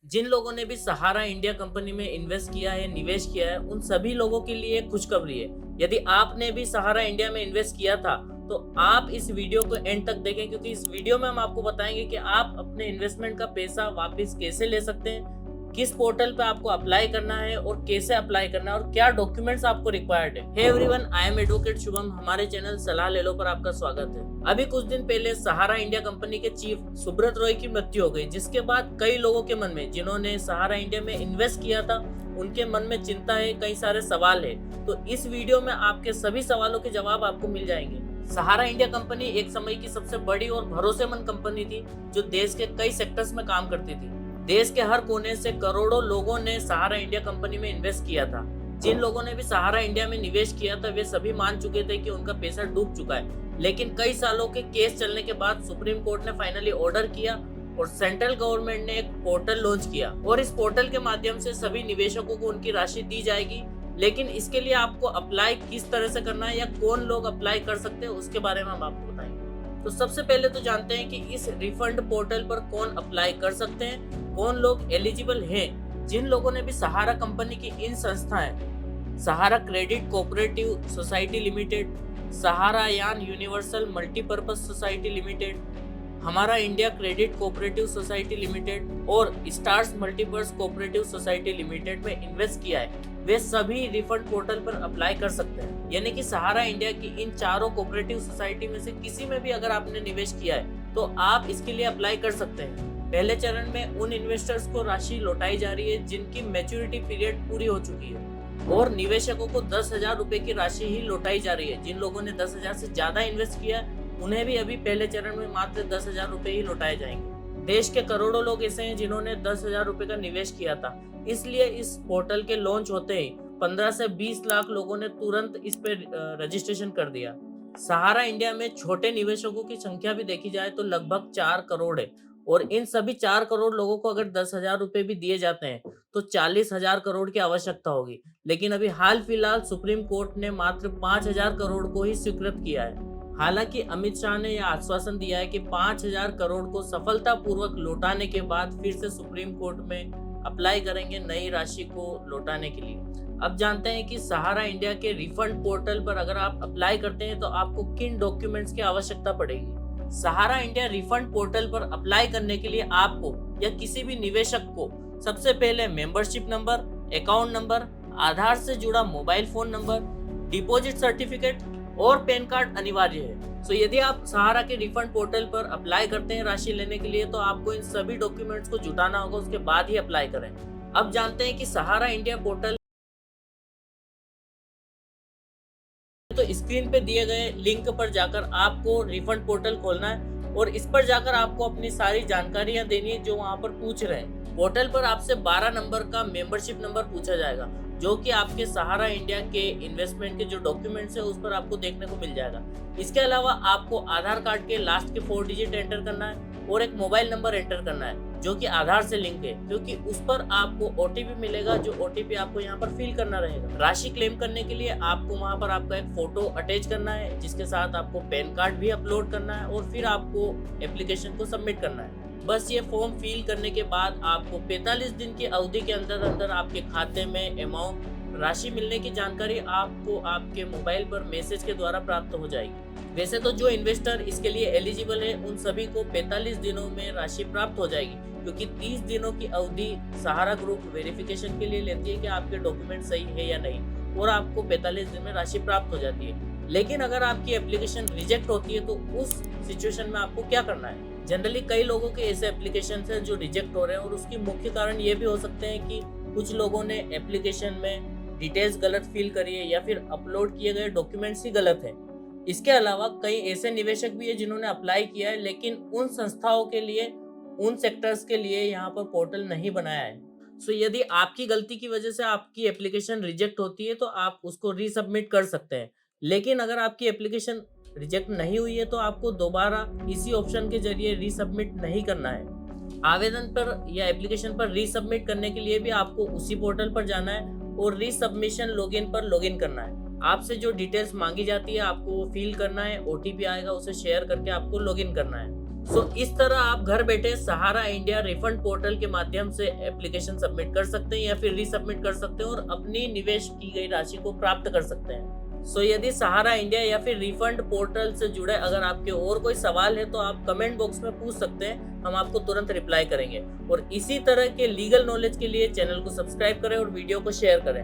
जिन लोगों ने भी सहारा इंडिया कंपनी में इन्वेस्ट किया है, निवेश किया है, उन सभी लोगों के लिए खुशखबरी है। यदि आपने भी सहारा इंडिया में इन्वेस्ट किया था, तो आप इस वीडियो को एंड तक देखें, क्योंकि इस वीडियो में हम आपको बताएंगे कि आप अपने इन्वेस्टमेंट का पैसा वापस कैसे ले सकते हैं, किस पोर्टल पे आपको अप्लाई करना है और कैसे अप्लाई करना है और क्या डॉक्यूमेंट्स आपको रिक्वायर्ड है। Hey everyone, I am advocate Shubham. हमारे चैनल सलाह ले लो पर आपका स्वागत है। अभी कुछ दिन पहले सहारा इंडिया कंपनी के चीफ सुब्रत रॉय की मृत्यु हो गई, जिसके बाद कई लोगों के मन में, जिन्होंने सहारा इंडिया में इन्वेस्ट किया था, उनके मन में चिंता है, कई सारे सवाल है। तो इस वीडियो में आपके सभी सवालों के जवाब आपको मिल जाएंगे। सहारा इंडिया कंपनी एक समय की सबसे बड़ी और भरोसेमंद कंपनी थी, जो देश के कई सेक्टर्स में काम करती थी। देश के हर कोने से करोड़ों लोगों ने सहारा इंडिया कंपनी में इन्वेस्ट किया था। जिन लोगों ने भी सहारा इंडिया में निवेश किया था, वे सभी मान चुके थे कि उनका पैसा डूब चुका है। लेकिन कई सालों के केस चलने के बाद सुप्रीम कोर्ट ने फाइनली ऑर्डर किया और सेंट्रल गवर्नमेंट ने एक पोर्टल लॉन्च किया, और इस पोर्टल के माध्यम से सभी निवेशकों को उनकी राशि दी जाएगी। लेकिन इसके लिए आपको अप्लाई किस तरह से करना है या कौन लोग अप्लाई कर सकते हैं, उसके बारे में हम आपको बताएंगे। तो सबसे पहले तो जानते हैं कि इस रिफंड पोर्टल पर कौन अप्लाई कर सकते हैं, कौन लोग एलिजिबल हैं। जिन लोगों ने भी सहारा कंपनी की इन संस्थाएं, Sahara credit cooperative society limited, Sahara यान universal multipurpose society limited, Hamara India credit cooperative society limited और stars multipurpose cooperative society limited में इन्वेस्ट किया है, वे सभी रिफंड पोर्टल पर अप्लाई कर सकते हैं। यानी कि सहारा इंडिया की इन चारों कोऑपरेटिव सोसाइटी में से किसी में भी अगर आपने निवेश किया है, तो आप इसके लिए अप्लाई कर सकते हैं। पहले चरण में उन इन्वेस्टर्स को राशि लौटाई जा रही है जिनकी मैच्योरिटी पीरियड पूरी हो चुकी है, और निवेशकों को 10,000 रुपए की राशि ही लौटाई जा रही है। जिन लोगों ने 10,000 से ज्यादा इन्वेस्ट किया, उन्हें भी अभी पहले चरण में मात्र 10,000 रुपए ही लौटाए जाएंगे। देश के करोड़ों लोग ऐसे हैं जिन्होंने 10,000 रुपए का निवेश किया था, इसलिए इस पोर्टल के लॉन्च होते ही 15 से 20 लाख लोगों ने तुरंत इस पे रजिस्ट्रेशन कर दिया। सहारा इंडिया में छोटे निवेशकों की संख्या भी देखी जाए तो लगभग 4 करोड़ है, और इन सभी 4 करोड़ लोगों को अगर 10,000 रुपए भी दिए जाते हैं, तो 40,000 करोड़ की आवश्यकता होगी। लेकिन अभी हाल फिलहाल सुप्रीम कोर्ट ने मात्र 5,000 करोड़ को ही स्वीकृत किया है। हालांकि अमित शाह ने यह आश्वासन दिया है कि 5,000 करोड़ को सफलतापूर्वक लौटाने के बाद फिर से सुप्रीम कोर्ट में अप्लाई करेंगे नई राशि को लौटाने के लिए। अब जानते हैं कि सहारा इंडिया के रिफंड पोर्टल पर अगर आप अप्लाई करते हैं तो आपको किन डॉक्यूमेंट्स की आवश्यकता पड़ेगी। सहारा इंडिया रिफंड पोर्टल पर अप्लाई करने के लिए आपको या किसी भी निवेशक को सबसे पहले मेंबरशिप नंबर, अकाउंट नंबर, आधार से जुड़ा mobile phone number, deposit certificate और पैन कार्ड अनिवार्य है। सो यदि आप सहारा के रिफंड पोर्टल पर अप्लाई करते हैं राशि लेने के लिए, तो आपको इन सभी डॉक्यूमेंट्स को जुटाना होगा, उसके बाद ही अप्लाई करें। अब जानते हैं कि सहारा इंडिया पोर्टल, तो स्क्रीन पे दिए गए लिंक पर जाकर आपको रिफंड पोर्टल खोलना है और इस पर जाकर आपको अपनी सारी जानकारियां देनी है जो वहां पर पूछ रहे हैं। पोर्टल पर आपसे 12 नंबर का मेंबरशिप नंबर पूछा जाएगा, जो कि आपके सहारा इंडिया के इन्वेस्टमेंट के जो डॉक्यूमेंट्स है उस पर आपको देखने को मिल जाएगा। इसके अलावा आपको आधार कार्ड के लास्ट के 4 डिजिट एंटर करना है और एक मोबाइल नंबर एंटर करना है जो कि आधार से लिंक है, क्योंकि उस पर आपको ओटीपी मिलेगा, जो ओटीपी आपको यहाँ पर फिल करना रहेगा। राशि क्लेम करने के लिए आपको वहाँ पर आपका एक फोटो अटैच करना है, जिसके साथ आपको पैन कार्ड भी अपलोड करना है और फिर आपको एप्लीकेशन को सबमिट करना है। बस ये फॉर्म फिल करने के बाद आपको 45 दिन की अवधि के अंदर आपके खाते में अमाउंट, राशि मिलने की जानकारी आपको आपके मोबाइल पर मैसेज के द्वारा प्राप्त हो जाएगी। वैसे तो जो इन्वेस्टर इसके लिए एलिजिबल है, उन सभी को 45 दिनों में राशि प्राप्त हो जाएगी, क्योंकि 30 दिनों की अवधि सहारा ग्रुप वेरिफिकेशन के लिए लेती है कि आपके डॉक्यूमेंट सही है या नहीं, और आपको 45 दिन में राशि प्राप्त हो जाती है। लेकिन अगर आपकी एप्लीकेशन रिजेक्ट होती है, तो उस सिचुएशन में आपको क्या करना है। जनरली कई लोगों के ऐसे एप्लीकेशन हैं जो रिजेक्ट हो रहे हैं, और उसकी मुख्य कारण ये भी हो सकते हैं कि कुछ लोगों ने एप्लीकेशन में डिटेल्स गलत फिल करी है या फिर अपलोड किए गए डॉक्यूमेंट्स ही गलत हैं। इसके अलावा कई ऐसे निवेशक भी है जिन्होंने अप्लाई किया है, लेकिन उन संस्थाओं के लिए, उन सेक्टर्स के लिए यहाँ पर पोर्टल नहीं बनाया है। सो यदि आपकी गलती की वजह से आपकी एप्लीकेशन रिजेक्ट होती है, तो आप उसको रीसबमिट कर सकते हैं। लेकिन अगर आपकी एप्लीकेशन रिजेक्ट नहीं हुई है, तो आपको दोबारा इसी ऑप्शन के जरिए रीसबमिट नहीं करना है। आवेदन पर या एप्लीकेशन पर रीसबमिट करने के लिए भी आपको उसी पोर्टल पर जाना है और रीसबमिशन लॉगिन पर लॉगिन करना है। आपसे जो डिटेल्स मांगी जाती है आपको वो फिल करना है, ओटीपी आएगा, उसे शेयर करके आपको लॉगिन करना है। सो इस तरह आप घर बैठे सहारा इंडिया रिफंड पोर्टल के माध्यम से एप्लीकेशन सबमिट कर सकते हैं या फिर रीसबमिट कर सकते हैं और अपनी निवेश की गई राशि को प्राप्त कर सकते हैं। सो यदि सहारा इंडिया या फिर रिफंड पोर्टल से जुड़े अगर आपके और कोई सवाल है तो आप कमेंट बॉक्स में पूछ सकते हैं, हम आपको तुरंत रिप्लाई करेंगे। और इसी तरह के लीगल नॉलेज के लिए चैनल को सब्सक्राइब करें और वीडियो को शेयर करें।